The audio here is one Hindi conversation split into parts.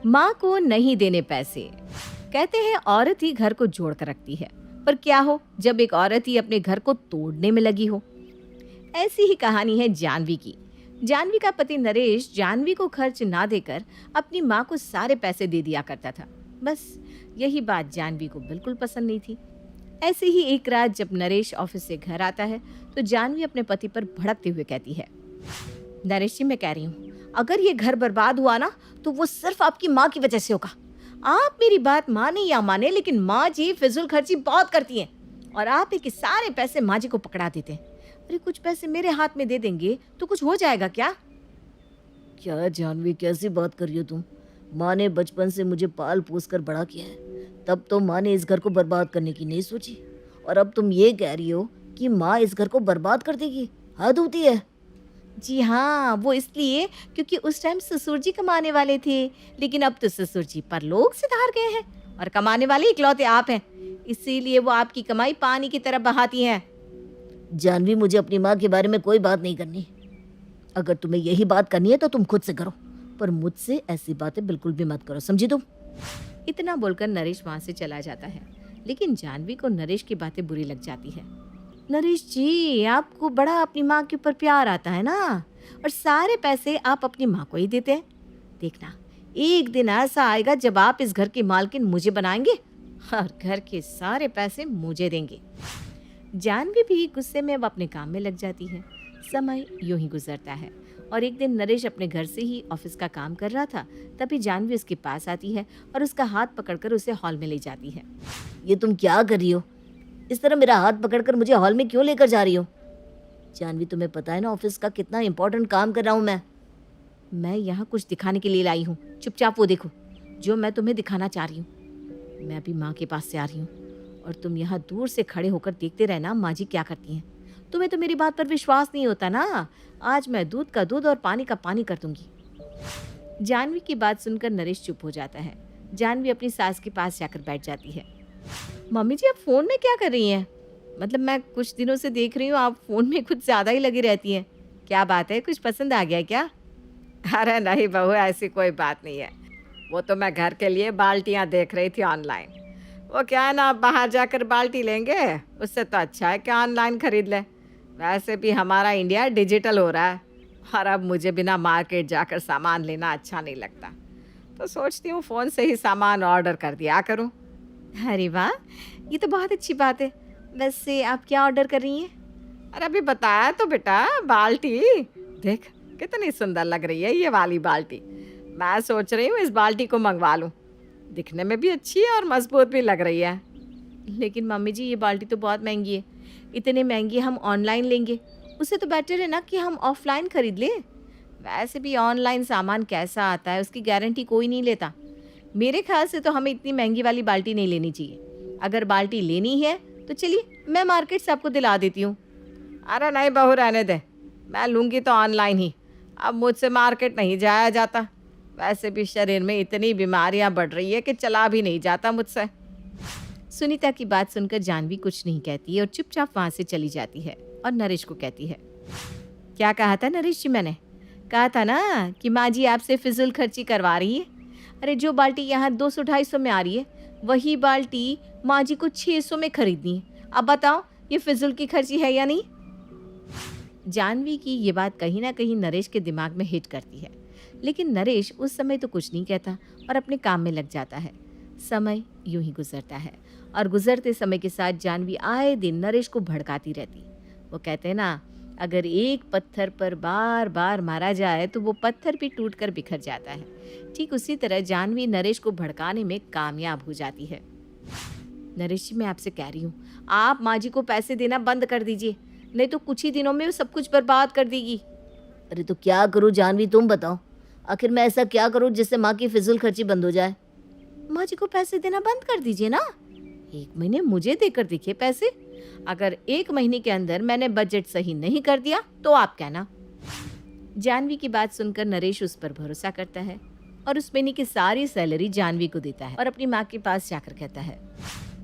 माँ को नहीं देने पैसे। कहते हैं औरत ही घर को जोड़ कर रखती है, पर क्या हो जब एक औरत ही अपने घर को तोड़ने में लगी हो। ऐसी ही कहानी है जानवी की। जानवी का पति नरेश जानवी को खर्च ना देकर अपनी माँ को सारे पैसे दे दिया करता था। बस यही बात जानवी को बिल्कुल पसंद नहीं थी। ऐसे ही एक रात जब नरेश ऑफिस से घर आता है तो जानवी अपने पति पर भड़कते हुए कहती है, नरेश जी मैं कह रही हूँ, अगर ये घर बर्बाद हुआ ना तो वो सिर्फ आपकी माँ की वजह से होगा। आप मेरी बात माने या माने, लेकिन माँ जी फिजूल खर्ची बहुत करती हैं और आप ही के सारे पैसे माँ जी को पकड़ा देते हैं। अरे कुछ पैसे मेरे हाथ में दे देंगे तो कुछ हो जाएगा क्या? क्या जानवी, कैसी बात कर रही हो तुम? माँ ने बचपन से मुझे पाल पोस कर बड़ा किया है, तब तो माँ ने इस घर को बर्बाद करने की नहीं सोची, और अब तुम ये कह रही हो कि माँ इस घर को बर्बाद कर देगी? हद होती है। जी हाँ, वो इसलिए क्योंकि उस टाइम ससुर जी कमाने वाले थे, लेकिन अब तो ससुर जी परलोक सिधार गए हैं और कमाने वाले इकलौते आप हैं। इसीलिए वो आपकी कमाई पानी की तरह बहाती हैं। जानवी, मुझे अपनी माँ के बारे में कोई बात नहीं करनी। अगर तुम्हें यही बात करनी है तो तुम खुद से करो, पर मुझसे ऐसी बातें बिल्कुल भी मत करो, समझी तुम? इतना बोलकर नरेश वहां से चला जाता है, लेकिन जानवी को नरेश की बातें बुरी लग जाती है। नरेश जी, आपको बड़ा अपनी माँ के ऊपर प्यार आता है ना, और सारे पैसे आप अपनी माँ को ही देते हैं। देखना, एक दिन ऐसा आएगा जब आप इस घर की मालकिन मुझे बनाएंगे और घर के सारे पैसे मुझे देंगे। जानवी भी गुस्से में अब अपने काम में लग जाती है। समय यूं ही गुजरता है और एक दिन नरेश अपने घर से ही ऑफिस का काम कर रहा था, तभी जानवी उसके पास आती है और उसका हाथ पकड़कर उसे हॉल में ले जाती है। ये तुम क्या कर रही हो? इस तरह मेरा हाथ पकड़कर मुझे हॉल में क्यों लेकर जा रही हो? जानवी, तुम्हें पता है ना ऑफिस का कितना इंपॉर्टेंट काम कर रहा हूँ मैं यहाँ कुछ दिखाने के लिए लाई हूँ। चुपचाप वो देखो जो मैं तुम्हें दिखाना चाह रही हूँ। मैं अभी माँ के पास से आ रही हूँ और तुम यहाँ दूर से खड़े होकर देखते रहना माँ जी क्या करती हैं। तुम्हें तो मेरी बात पर विश्वास नहीं होता ना। आज मैं दूध का दूध और पानी का पानी कर दूंगी। जानवी की बात सुनकर नरेश चुप हो जाता है। जानवी अपनी सास के पास जाकर बैठ जाती है। मम्मी जी, आप फोन में क्या कर रही हैं? मतलब मैं कुछ दिनों से देख रही हूँ आप फोन में कुछ ज्यादा ही लगी रहती हैं। क्या बात है, कुछ पसंद आ गया क्या? अरे नहीं बहू, ऐसी कोई बात नहीं है। वो तो मैं घर के लिए बाल्टियाँ देख रही थी ऑनलाइन। वो क्या है ना, आप बाहर जाकर बाल्टी लेंगे उससे तो अच्छा है कि ऑनलाइन खरीद लें। वैसे भी हमारा इंडिया डिजिटल हो रहा है और अब मुझे बिना मार्केट जाकर सामान लेना अच्छा नहीं लगता, तो सोचती हूँ फ़ोन से ही सामान ऑर्डर कर दिया करूँ। अरे वाह, ये तो बहुत अच्छी बात है। वैसे आप क्या ऑर्डर कर रही हैं? अरे अभी बताया तो बेटा, बाल्टी देख कितनी सुंदर लग रही है ये वाली बाल्टी। मैं सोच रही हूँ इस बाल्टी को मंगवा लूँ, दिखने में भी अच्छी है और मजबूत भी लग रही है। लेकिन मम्मी जी, ये बाल्टी तो बहुत महंगी है। इतने महंगी हम ऑनलाइन लेंगे, उससे तो बेटर है ना कि हम ऑफलाइन खरीद लें। वैसे भी ऑनलाइन सामान कैसा आता है उसकी गारंटी कोई नहीं लेता। मेरे ख्याल से तो हमें इतनी महंगी वाली बाल्टी नहीं लेनी चाहिए। अगर बाल्टी लेनी है तो चलिए मैं मार्केट से आपको दिला देती हूँ। अरे नहीं बहू, रहने दे, मैं लूँगी तो ऑनलाइन ही। अब मुझसे मार्केट नहीं जाया जाता। वैसे भी शरीर में इतनी बीमारियां बढ़ रही है कि चला भी नहीं जाता मुझसे। सुनीता की बात सुनकर जानवी कुछ नहीं कहती और चुपचाप वहां से चली जाती है और नरेश को कहती है, क्या कहा था नरेश जी? मैंने कहा था ना कि माँ जी आपसे फिजूल खर्ची करवा रही है। अरे जो बाल्टी यहाँ 200-250 में आ रही है, वही बाल्टी माँ जी को 600 में खरीदनी है। अब बताओ ये फिजूल की खर्ची है या नहीं? जानवी की ये बात कहीं ना कहीं नरेश के दिमाग में हिट करती है, लेकिन नरेश उस समय तो कुछ नहीं कहता और अपने काम में लग जाता है। समय यूं ही गुजरता है और गुजरते समय के साथ जानवी आए दिन नरेश को भड़काती रहती। वो कहते हैं ना, अगर एक पत्थर पर बार बार मारा जाए तो वो पत्थर भी टूट कर बिखर जाता है। ठीक उसी तरह जानवी नरेश को भड़काने में कामयाब हो जाती है। नरेश जी, मैं आपसे कह रही हूँ, आप माँ जी को पैसे देना बंद कर दीजिए, नहीं तो कुछ ही दिनों में वो सब कुछ बर्बाद कर देगी। अरे तो क्या करूँ जानवी, तुम बताओ। आखिर मैं ऐसा क्या करूँ जिससे माँ की फिजूल खर्ची बंद हो जाए? माँ जी को पैसे देना बंद कर दीजिए ना। 1 महीने मुझे देकर देखिए पैसे। अगर 1 महीने के अंदर मैंने बजट सही नहीं कर दिया तो आप कहना। जानवी की बात सुनकर नरेश उस पर भरोसा करता है और उस महीने की सारी सैलरी जानवी को देता है और अपनी माँ के पास जाकर कहता है,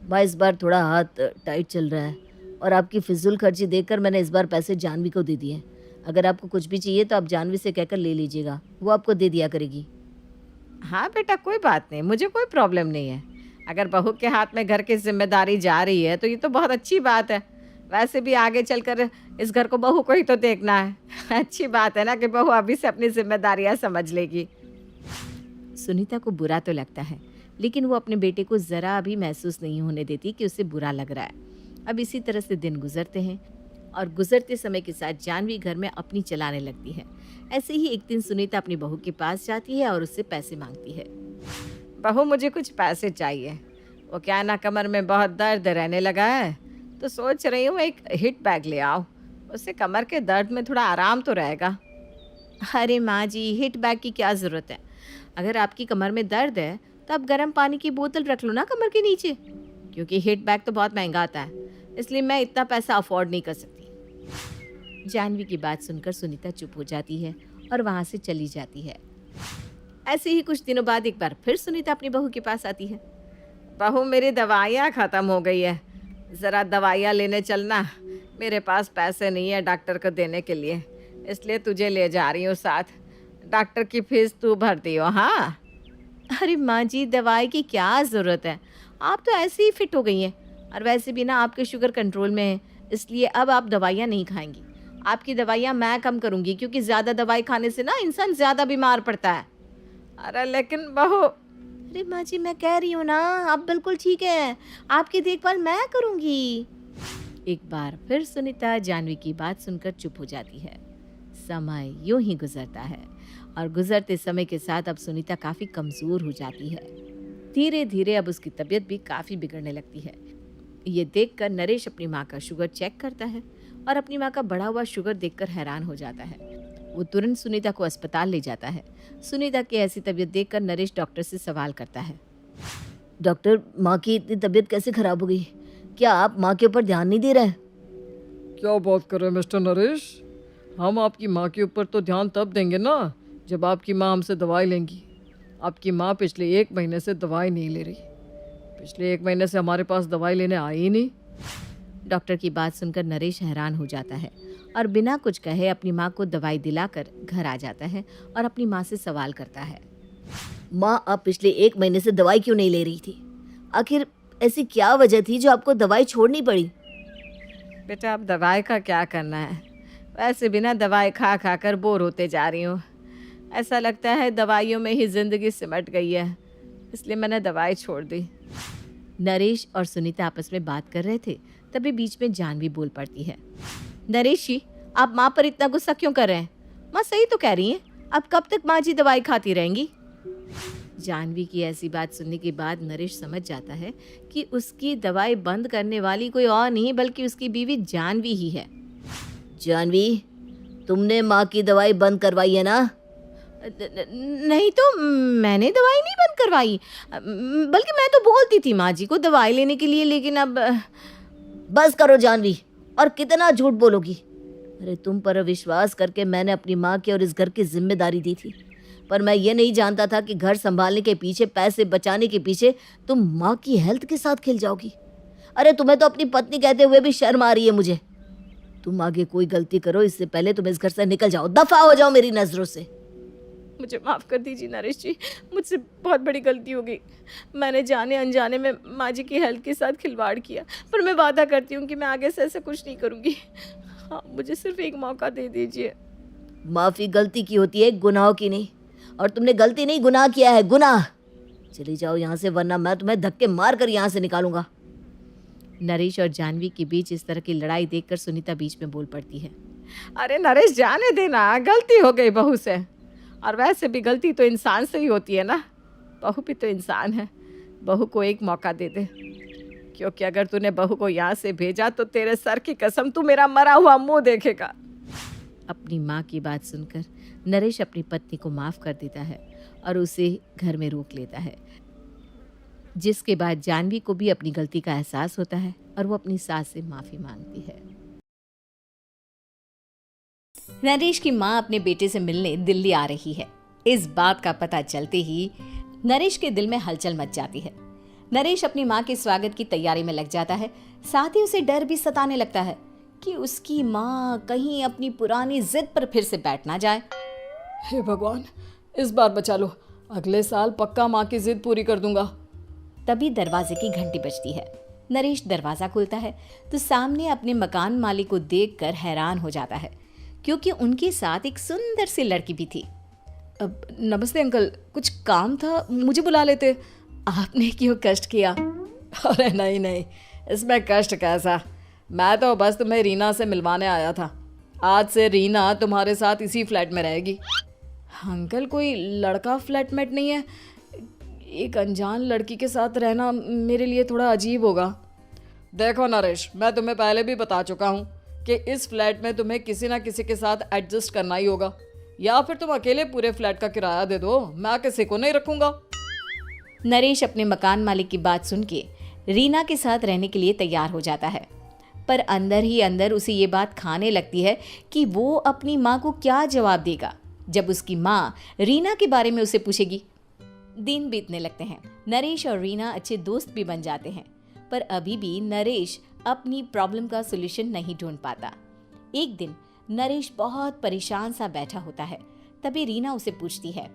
माँ इस बार थोड़ा हाथ टाइट चल रहा है और आपकी फिजूल खर्ची देखकर मैंने इस बार पैसे जानवी को दे दिए। अगर आपको कुछ भी चाहिए तो आप जानवी से कहकर ले लीजिएगा, वो आपको दे दिया करेगी। हाँ बेटा, कोई बात नहीं, मुझे कोई प्रॉब्लम नहीं है। अगर बहू के हाथ में घर की जिम्मेदारी जा रही है तो ये तो बहुत अच्छी बात है। वैसे भी आगे चलकर इस घर को बहू को ही तो देखना है। अच्छी बात है ना कि बहू अभी से अपनी जिम्मेदारियां समझ लेगी। सुनीता को बुरा तो लगता है, लेकिन वो अपने बेटे को ज़रा भी महसूस नहीं होने देती कि उसे बुरा लग रहा है। अब इसी तरह से दिन गुजरते हैं और गुजरते समय के साथ जानवी घर में अपनी चलाने लगती है। ऐसे ही एक दिन सुनीता अपनी बहू के पास जाती है और उससे पैसे मांगती है। बहू, मुझे कुछ पैसे चाहिए। वो क्या ना, कमर में बहुत दर्द रहने लगा है, तो सोच रही हूँ एक हिट बैग ले आओ, उससे कमर के दर्द में थोड़ा आराम तो रहेगा। अरे माँ जी, हिट बैग की क्या ज़रूरत है? अगर आपकी कमर में दर्द है तो आप गर्म पानी की बोतल रख लो ना कमर के नीचे, क्योंकि हिट बैग तो बहुत महंगा आता है, इसलिए मैं इतना पैसा अफोर्ड नहीं कर सकती। जानवी की बात सुनकर सुनीता चुप हो जाती है और वहाँ से चली जाती है। ऐसे ही कुछ दिनों बाद एक बार फिर सुनीता अपनी बहू के पास आती है। बहू, मेरी दवाइयाँ ख़त्म हो गई है, ज़रा दवाइयाँ लेने चलना। मेरे पास पैसे नहीं है डॉक्टर को देने के लिए, इसलिए तुझे ले जा रही हूँ साथ। डॉक्टर की फीस तू भर दियो। हाँ। अरे माँ जी, दवाई की क्या ज़रूरत है? आप तो ऐसे ही फिट हो गई हैं, और वैसे भी ना आपके शुगर कंट्रोल में है, इसलिए अब आप दवाइयाँ नहीं खाएंगी। आपकी दवाइयाँ मैं कम करूँगी, क्योंकि ज़्यादा दवाई खाने से ना इंसान ज़्यादा बीमार पड़ता है। अरे लेकिन बहू। अरे माँ जी, मैं कह रही हूँ ना, आप बिल्कुल ठीक है, आपकी देखभाल मैं करूँगी। एक बार फिर सुनीता जानवी की बात सुनकर चुप हो जाती है। समय यूं ही गुजरता है और गुजरते समय के साथ अब सुनीता काफ़ी कमज़ोर हो जाती है। धीरे धीरे अब उसकी तबीयत भी काफ़ी बिगड़ने लगती है। ये देखकर नरेश अपनी माँ का शुगर चेक करता है और अपनी माँ का बढ़ा हुआ शुगर देखकर हैरान हो जाता है। वो तुरंत सुनीता को अस्पताल ले जाता है। सुनीता की ऐसी तबीयत देखकर नरेश डॉक्टर से सवाल करता है। डॉक्टर, माँ की इतनी तबीयत कैसे खराब हो गई? क्या आप माँ के ऊपर ध्यान नहीं दे रहे हैं? क्या बात कर रहे हैं मिस्टर नरेश? हम आपकी माँ के ऊपर तो ध्यान तब देंगे ना जब आपकी माँ हमसे दवाई लेंगी। आपकी माँ पिछले 1 महीने से दवाई नहीं ले रही। पिछले 1 महीने से हमारे पास दवाई लेने आई ही नहीं। डॉक्टर की बात सुनकर नरेश हैरान हो जाता है और बिना कुछ कहे अपनी माँ को दवाई दिलाकर घर आ जाता है और अपनी माँ से सवाल करता है। माँ, आप पिछले 1 महीने से दवाई क्यों नहीं ले रही थी? आखिर ऐसी क्या वजह थी जो आपको दवाई छोड़नी पड़ी? बेटा, अब दवाई का क्या करना है, वैसे बिना दवाई खा खा कर बोर होते जा रही हूँ। ऐसा लगता है दवाइयों में ही ज़िंदगी सिमट गई है, इसलिए मैंने दवाई छोड़ दी। नरेश और सुनीता आपस में बात कर रहे थे, तभी बीच में जानवी बोल पड़ती है। नरेश जी, आप माँ पर इतना गुस्सा क्यों कर रहे हैं? माँ सही तो कह रही हैं, अब कब तक माँ जी दवाई खाती रहेंगी? जानवी की ऐसी बात सुनने के बाद नरेश समझ जाता है कि उसकी दवाई बंद करने वाली कोई और नहीं बल्कि उसकी बीवी जानवी ही है। जानवी, तुमने माँ की दवाई बंद करवाई है ना? नहीं तो मैंने दवाई नहीं बंद करवाई, बल्कि मैं तो बोलती थी माँ जी को दवाई लेने के लिए, लेकिन अब। बस करो जानवी, और कितना झूठ बोलोगी? अरे तुम पर विश्वास करके मैंने अपनी माँ की और इस घर की जिम्मेदारी दी थी, पर मैं ये नहीं जानता था कि घर संभालने के पीछे, पैसे बचाने के पीछे तुम माँ की हेल्थ के साथ खेल जाओगी। अरे तुम्हें तो अपनी पत्नी कहते हुए भी शर्म आ रही है मुझे। तुम आगे कोई गलती करो इससे पहले तुम इस घर से निकल जाओ, दफा हो जाओ मेरी नजरों से। मुझे माफ़ कर दीजिए नरेश जी, मुझसे बहुत बड़ी गलती हो गई। मैंने जाने अनजाने में माँ जी की हेल्थ के साथ खिलवाड़ किया, पर मैं वादा करती हूँ कि मैं आगे से ऐसा कुछ नहीं करूँगी। हाँ, मुझे सिर्फ एक मौका दे दीजिए। माफ़ी गलती की होती है, गुनाहों की नहीं। और तुमने गलती नहीं, गुनाह किया है, गुनाह। चली जाओ यहाँ से, वरना मैं तुम्हें धक्के मार कर यहाँ से निकालूंगा। नरेश और जानवी के बीच इस तरह की लड़ाई देखकर सुनीता बीच में बोल पड़ती है। अरे नरेश, जाने देना, गलती हो गई बहू से, और वैसे भी गलती तो इंसान से ही होती है ना। बहू भी तो इंसान है, बहू को एक मौका दे दे, क्योंकि अगर तूने बहू को यहाँ से भेजा तो तेरे सर की कसम तू मेरा मरा हुआ मुंह देखेगा। अपनी माँ की बात सुनकर नरेश अपनी पत्नी को माफ़ कर देता है और उसे घर में रोक लेता है, जिसके बाद जानवी को भी अपनी गलती का एहसास होता है और वो अपनी सास से माफ़ी मांगती है। नरेश की माँ अपने बेटे से मिलने दिल्ली आ रही है। इस बात का पता चलते ही नरेश के दिल में हलचल मच जाती है। नरेश अपनी माँ के स्वागत की तैयारी में लग जाता है, साथ ही उसे डर भी सताने लगता है कि उसकी माँ कहीं अपनी पुरानी जिद पर फिर से बैठ ना जाए। हे भगवान, इस बार बचा लो, अगले साल पक्का माँ की जिद पूरी कर दूंगा। तभी दरवाजे की घंटी बजती है। नरेश दरवाज़ा खोलता है तो सामने अपने मकान मालिक को देखकर हैरान हो जाता है, क्योंकि उनके साथ एक सुंदर सी लड़की भी थी। अब नमस्ते अंकल, कुछ काम था, मुझे बुला लेते। आपने क्यों कष्ट किया? अरे नहीं नहीं, इसमें कष्ट कैसा, मैं तो बस तुम्हें रीना से मिलवाने आया था। आज से रीना तुम्हारे साथ इसी फ्लैट में रहेगी। अंकल, कोई लड़का फ्लैटमेट नहीं है? एक अनजान लड़की के साथ रहना मेरे लिए थोड़ा अजीब होगा। देखो नरेश, मैं तुम्हें पहले भी बता चुका हूँ कि इस फ्लैट में तुम्हें किसी ना किसी के साथ एडजस्ट करना ही होगा, या फिर तुम अकेले पूरे फ्लैट का किराया दे दो, मैं किसी को नहीं रखूँगा। नरेश अपने मकान मालिक की बात सुन के रीना के साथ रहने के लिए तैयार हो जाता है, पर अंदर ही अंदर उसे ये बात खाने लगती है कि वो अपनी माँ को क्या जवाब देगा जब उसकी माँ रीना के बारे में उसे पूछेगी। दिन बीतने लगते हैं। नरेश और रीना अच्छे दोस्त भी बन जाते हैं, पर अभी भी नरेश अपनी प्रॉब्लम का सॉल्यूशन नहीं ढूंढ पाता। एक दिन नरेश बहुत परेशान सा बैठा होता है। तभी रीना उसे पूछती है,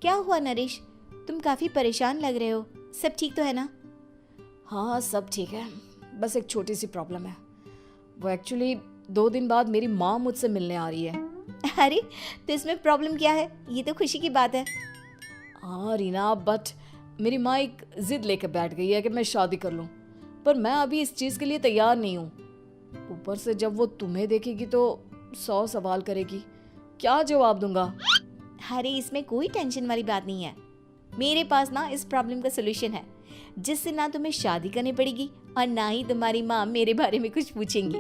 क्या हुआ नरेश, तुम काफी परेशान लग रहे हो, सब ठीक तो है ना? हाँ सब ठीक है, बस एक छोटी सी प्रॉब्लम है। वो एक्चुअली 2 दिन बाद मेरी माँ मुझसे मिलने आ रही है। अरे तो इसमें प्रॉब्लम क्या है, ये तो खुशी की बात है। हाँ रीना, बट मेरी माँ एक जिद लेकर बैठ गई है कि मैं शादी कर लूँ, पर मैं अभी इस चीज़ के लिए तैयार नहीं हूँ। ऊपर से जब वो तुम्हें देखेगी तो 100 सवाल करेगी, क्या जवाब दूंगा? अरे इसमें कोई टेंशन वाली बात नहीं है, मेरे पास ना इस प्रॉब्लम का सलूशन है, जिससे ना तुम्हें शादी करनी पड़ेगी और ना ही तुम्हारी माँ मेरे बारे में कुछ पूछेंगी।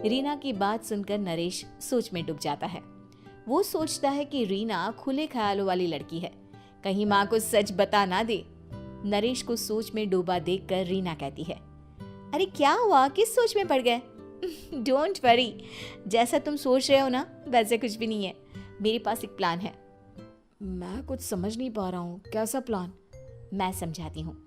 रीना की बात सुनकर नरेश सोच में डूब जाता है। वो सोचता है कि रीना खुले ख्यालों वाली लड़की है, कहीं माँ को सच बता ना दे। नरेश को सोच में डूबा देखकर रीना कहती है, अरे क्या हुआ, किस सोच में पड़ गए? डोंट वरी, जैसा तुम सोच रहे हो ना वैसे कुछ भी नहीं है, मेरे पास एक प्लान है। मैं कुछ समझ नहीं पा रहा हूँ, कैसा प्लान? मैं समझाती हूँ।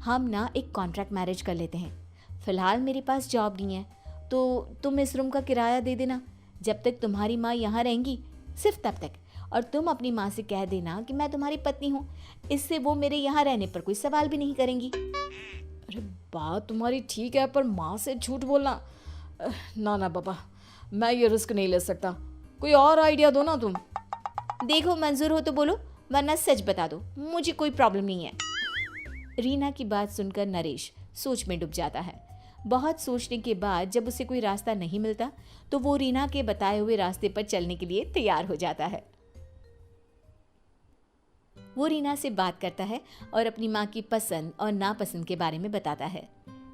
हम ना एक कॉन्ट्रैक्ट मैरिज कर लेते हैं। फिलहाल मेरे पास जॉब नहीं है, तो तुम इस रूम का किराया दे देना जब तक तुम्हारी माँ यहाँ रहेंगी, सिर्फ तब तक। और तुम अपनी माँ से कह देना कि मैं तुम्हारी पत्नी हूँ, इससे वो मेरे यहाँ रहने पर कोई सवाल भी नहीं करेंगी। अरे बात तुम्हारी ठीक है, पर माँ से झूठ बोलना, ना ना बाबा, मैं ये रिस्क नहीं ले सकता। कोई और आइडिया दो ना तुम। देखो मंजूर हो तो बोलो, वरना सच बता दो, मुझे कोई प्रॉब्लम नहीं है। रीना की बात सुनकर नरेश सोच में डूब जाता है। बहुत सोचने के बाद जब उसे कोई रास्ता नहीं मिलता तो वो रीना के बताए हुए रास्ते पर चलने के लिए तैयार हो जाता है। वो रीना से बात करता है और अपनी माँ की पसंद और नापसंद के बारे में बताता है।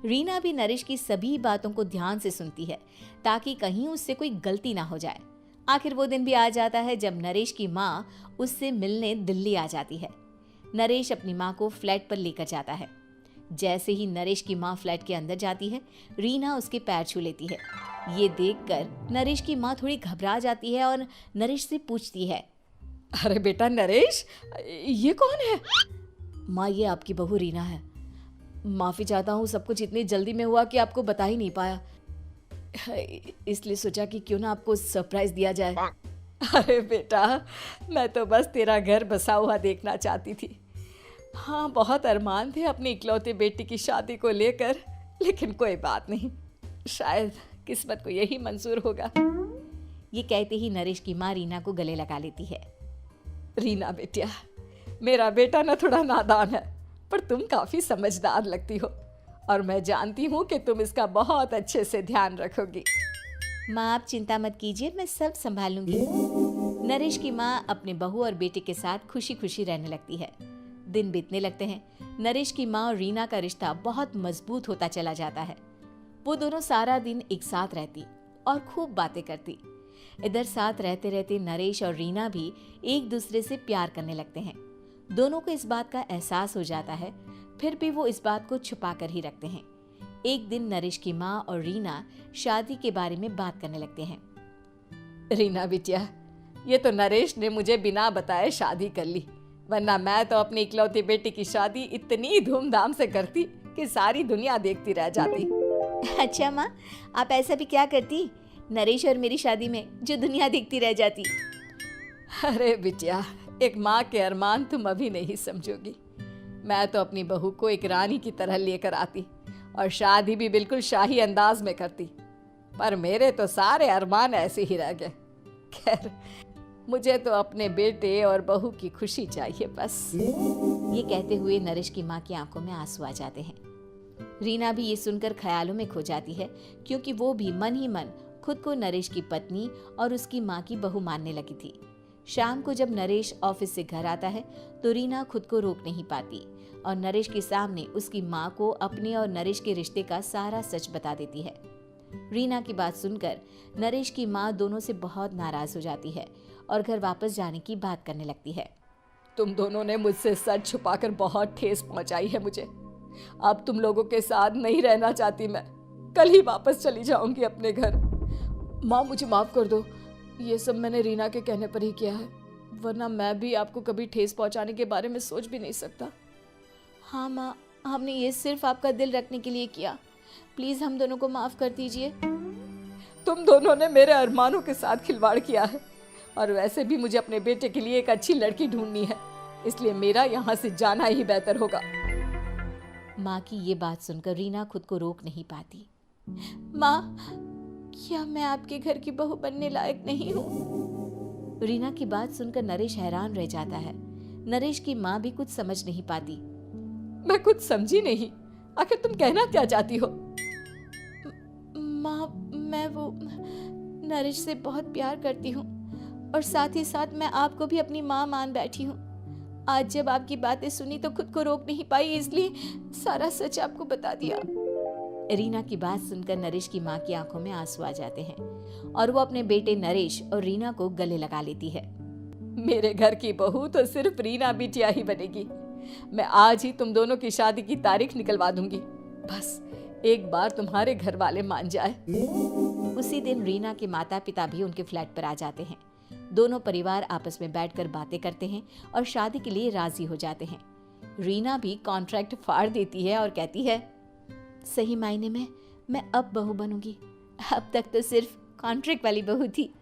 रीना भी नरेश की सभी बातों को ध्यान से सुनती है ताकि कहीं उससे कोई गलती ना हो जाए। आखिर वो दिन भी आ जाता है जब नरेश की माँ उससे मिलने दिल्ली आ जाती है। नरेश अपनी माँ को फ्लैट पर लेकर जाता है। जैसे ही नरेश की माँ फ्लैट के अंदर जाती है, रीना उसके पैर छू लेती है। ये देखकर नरेश की माँ थोड़ी घबरा जाती है और नरेश से पूछती है, अरे बेटा नरेश, ये कौन है? माँ ये आपकी बहू रीना है। माफ़ी चाहता हूँ, सब कुछ इतनी जल्दी में हुआ कि आपको बता ही नहीं पाया, इसलिए सोचा कि क्यों ना आपको सरप्राइज दिया जाए। अरे बेटा, मैं तो बस तेरा घर बसा हुआ देखना चाहती थी। हाँ, बहुत अरमान थे अपनी इकलौती बेटी की शादी को लेकर, लेकिन कोई बात नहीं, शायद किस्मत को यही मंजूर होगा। ये कहते ही नरेश की माँ रीना को गले लगा लेती है। रीना बेटिया, मेरा बेटा ना थोड़ा नादान है, पर तुम काफ़ी समझदार लगती हो और मैं जानती हूँ कि तुम इसका बहुत अच्छे से ध्यान रखोगी। माँ आप चिंता मत कीजिए, मैं सब संभाल लूंगी। नरेश की माँ अपने बहू और बेटे के साथ खुशी खुशी रहने लगती है। दिन बीतने लगते हैं। नरेश की माँ और रीना का रिश्ता बहुत मजबूत होता चला जाता है। वो दोनों सारा दिन एक साथ रहती और खूब बातें करती। इधर साथ रहते रहते नरेश और रीना भी एक दूसरे से प्यार करने लगते हैं। दोनों को इस बात का एहसास हो जाता है, फिर भी वो इस बात को छुपा कर ही रखते हैं। एक दिन नरेश की माँ और रीना शादी के बारे में बात करने लगते हैं। रीना बिटिया, ये तो नरेश ने मुझे बिना बताए शादी कर ली, वरना मैं तो अपनी इकलौती बेटी की शादी इतनी धूमधाम से करती कि सारी दुनिया देखती रह जाती। अच्छा माँ, आप ऐसा भी क्या करती नरेश और मेरी शादी में जो दुनिया देखती रह जाती? अरे बिटिया, एक माँ के अरमान तुम अभी नहीं समझोगी। मैं तो अपनी बहू को एक रानी की तरह लेकर आती और शादी भी बिल्कुल शाही अंदाज में करती, पर मेरे तो सारे अरमान ऐसे ही रह गए। खैर, मुझे तो अपने बेटे और बहू की खुशी चाहिए बस। ये कहते हुए नरेश की माँ की आंखों में आंसू आ जाते हैं। रीना भी ये सुनकर ख्यालों में खो जाती है, क्योंकि वो भी मन ही मन खुद को नरेश की पत्नी और उसकी माँ की बहू मानने लगी थी। शाम को जब नरेश ऑफिस से घर आता है तो रीना खुद को रोक नहीं पाती और नरेश के सामने उसकी माँ को अपने और नरेश के रिश्ते का सारा सच बता देती है। रीना की बात सुनकर नरेश की माँ दोनों से बहुत नाराज हो जाती है और घर वापस जाने की बात करने लगती है। तुम दोनों ने मुझसे सच छुपाकर बहुत ठेस पहुंचाई है मुझे। अब तुम लोगों के साथ नहीं रहना चाहती मैं। कल ही वापस चली जाऊंगी अपने घर। माँ, मुझे माफ कर दो। ये सब मैंने रीना के कहने पर ही किया है, वरना मैं भी आपको कभी ठेस पहुंचाने के बारे में सोच भी नहीं सकता। हाँ माँ, हमने ये सिर्फ आपका दिल रखने के लिए किया। प्लीज़ हम दोनों को माफ़ कर दीजिए। तुम दोनों ने मेरे अरमानों के साथ खिलवाड़ किया है, और वैसे भी मुझे अपने बेटे के लिए एक अच्छी लड़की ढूंढनी है, इसलिए मेरा यहाँ से जाना ही बेहतर होगा। माँ की ये बात सुनकर रीना खुद को रोक नहीं पाती। माँ, क्या मैं आपके घर की बहू बनने लायक नहीं हूँ? रीना की बात सुनकर नरेश हैरान रह जाता है। नरेश की माँ भी कुछ समझ नहीं पाती। मैं कुछ समझी नहीं, आखिर तुम कहना क्या चाहती हो? माँ, मैं वो नरेश से बहुत प्यार करती हूँ और साथ ही साथ मैं आपको भी अपनी माँ मान बैठी हूँ। आज जब आपकी बातें सुनी तो खुद को रोक नहीं पाई, इसलिए सारा सच आपको बता दिया। रीना की बात सुनकर नरेश की माँ की आंखों में आंसू आ जाते हैं और वो अपने बेटे नरेश और रीना को गले लगा लेती है। मेरे घर की बहू तो सिर्फ रीना बिटिया ही बनेगी। मैं आज ही तुम दोनों की शादी की तारीख निकलवा दूंगी, बस एक बार तुम्हारे घर वाले मान जाए। उसी दिन रीना के माता पिता भी उनके फ्लैट पर आ जाते हैं। दोनों परिवार आपस में बैठकर बातें करते हैं और शादी के लिए राजी हो जाते हैं। रीना भी कॉन्ट्रैक्ट फाड़ देती है और कहती है, सही मायने में मैं अब बहू बनूंगी। अब तक तो सिर्फ कॉन्ट्रैक्ट वाली बहू थी।